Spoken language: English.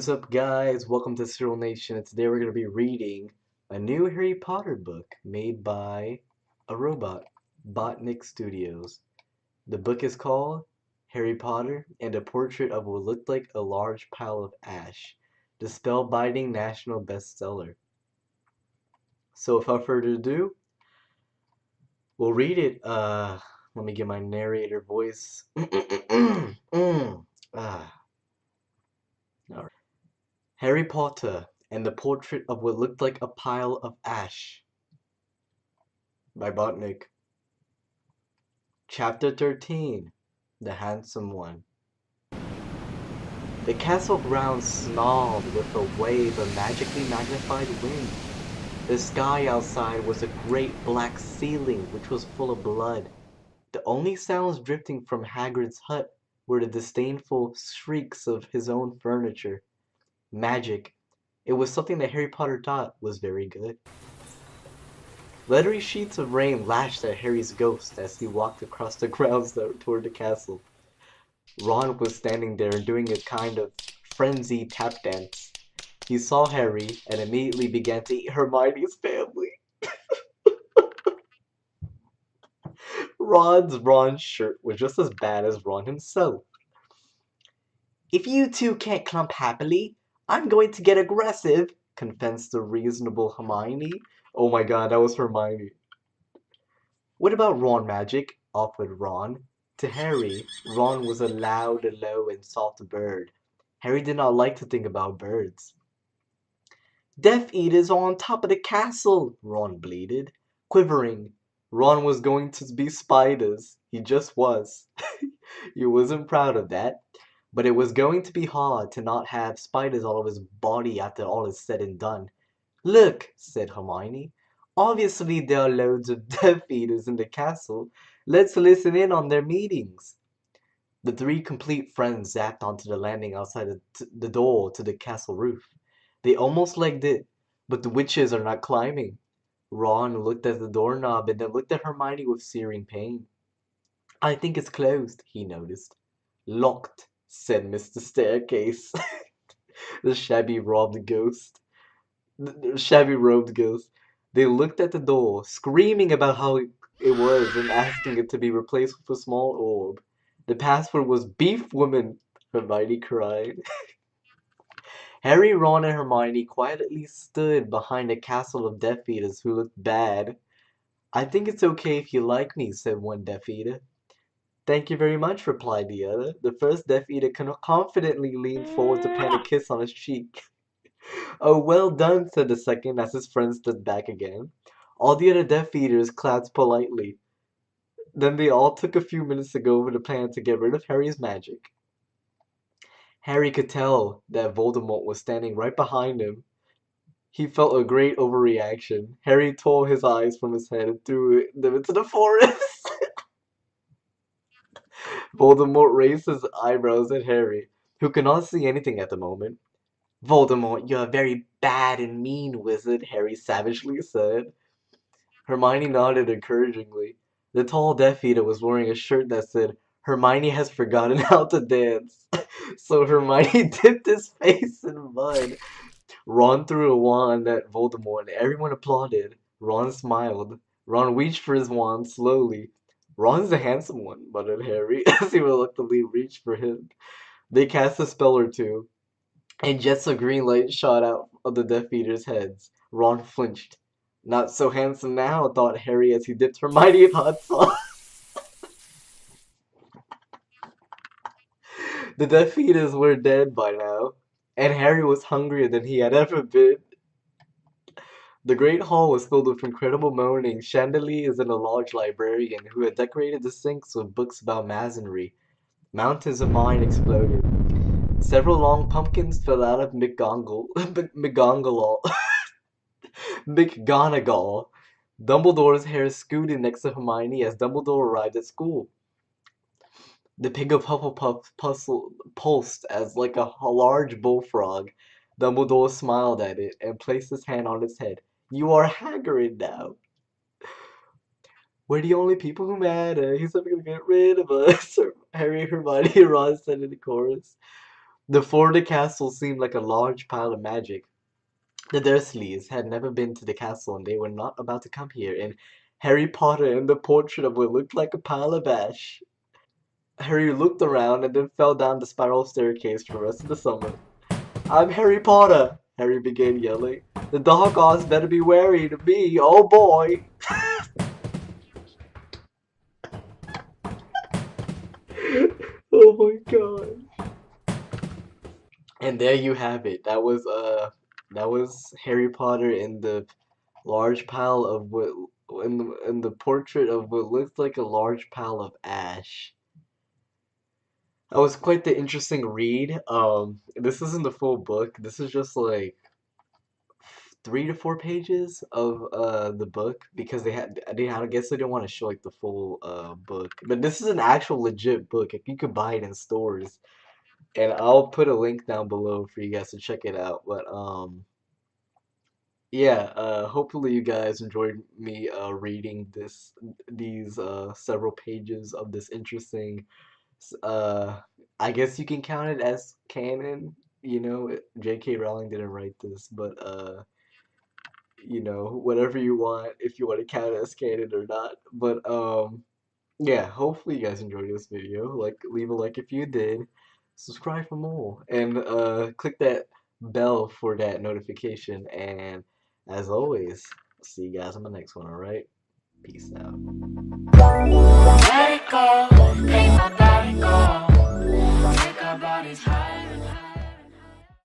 What's up, guys? Welcome to CyrilNation, and today we're going to be reading a new Harry Potter book made by a robot, Botnik Studios. The book is called Harry Potter and a Portrait of What Looked Like a Large Pile of Ash, the spellbinding national bestseller. So without further ado, we'll read it. Let me get my narrator voice. Ah, all right. Harry Potter and the Portrait of What Looked Like a Pile of Ash by Botnik. Chapter 13 The Handsome One. The castle grounds snarled with a wave of magically magnified wind. The sky outside was a great black ceiling which was full of blood. The only sounds drifting from Hagrid's hut were the disdainful shrieks of his own furniture. Magic. It was something that Harry Potter thought was very good. Leathery sheets of rain lashed at Harry's ghost as he walked across the grounds toward the castle. Ron was standing there doing a kind of frenzied tap dance. He saw Harry and immediately began to eat Hermione's family. Ron's shirt was just as bad as Ron himself. "If you two can't clump happily, I'm going to get aggressive," confessed the reasonable Hermione. Oh my god, that was Hermione. "What about Ron magic?" offered Ron. To Harry, Ron was a loud, low, and soft bird. Harry did not like to think about birds. "Death Eaters are on top of the castle," Ron bleated. Quivering, Ron was going to be spiders. He just was. He wasn't proud of that. But it was going to be hard to not have spiders all over his body after all is said and done. "Look," said Hermione. "Obviously there are loads of Death Eaters in the castle. Let's listen in on their meetings." The three complete friends zapped onto the landing outside the door to the castle roof. They almost legged it, but the witches are not climbing. Ron looked at the doorknob and then looked at Hermione with searing pain. "I think it's closed," he noticed. "Locked," said Mr. Staircase. The shabby robed ghost. They looked at the door, screaming about how it was and asking it to be replaced with a small orb. The password was "Beef Woman," Hermione cried. Harry, Ron, and Hermione quietly stood behind a castle of Death Eaters who looked bad. "I think it's okay if you like me," said one Death Eater. "Thank you very much," replied the other. The first Death Eater confidently leaned forward to plant a kiss on his cheek. "Oh, well done," said the second as his friend stood back again. All the other Death Eaters clapped politely. Then they all took a few minutes to go over the plan to get rid of Harry's magic. Harry could tell that Voldemort was standing right behind him. He felt a great overreaction. Harry tore his eyes from his head and threw them into the forest. Voldemort raised his eyebrows at Harry, who could not see anything at the moment. "Voldemort, you're a very bad and mean wizard," Harry savagely said. Hermione nodded encouragingly. The tall Death Eater was wearing a shirt that said, "Hermione has forgotten how to dance." So Hermione dipped his face in mud. Ron threw a wand at Voldemort and everyone applauded. Ron smiled. Ron reached for his wand slowly. "Ron's the handsome one," muttered Harry as he reluctantly reached for him. They cast a spell or two, and jets of green light shot out of the Death Eaters' heads. Ron flinched. "Not so handsome now," thought Harry as he dipped Hermione in hot sauce. The Death Eaters were dead by now, and Harry was hungrier than he had ever been. The great hall was filled with incredible moaning. Chandeliers and a large librarian who had decorated the sinks with books about masonry. Mountains of wine exploded. Several long pumpkins fell out of McGonagall. Dumbledore's hair scooted next to Hermione as Dumbledore arrived at school. The pig of Hufflepuff pulsed as like a large bullfrog. Dumbledore smiled at it and placed his hand on its head. "You are Hagrid now." "We're the only people who matter. He's never gonna get rid of us." Harry, Hermione, and Ron said in the chorus. The Florida castle seemed like a large pile of magic. The Dursleys had never been to the castle and they were not about to come here, and Harry Potter and the portrait of what looked like a pile of ash. Harry looked around and then fell down the spiral staircase for the rest of the summer. I'm Harry Potter, Harry began yelling. The doggos better be wary of me, oh boy. Oh my god. And there you have it. That was Harry Potter in the large pile of what in the portrait of what looked like a large pile of ash. That was quite the interesting read. This isn't the full book. This is just like 3 to 4 pages of the book because they had I guess they didn't want to show like the full book. But this is an actual legit book. Like, you could buy it in stores. And I'll put a link down below for you guys to check it out. But yeah, hopefully you guys enjoyed me reading these several pages of this interesting uh I guess you can count it as canon. J.K. Rowling didn't write this, but whatever you want, if you want to count it as canon or not. But yeah, hopefully you guys enjoyed this video. Like, leave a like if you did, subscribe for more, and click that bell for that notification. And as always, see you guys on the next one, alright? Peace out. Let it go, ain't nobody go. Take our bodies high.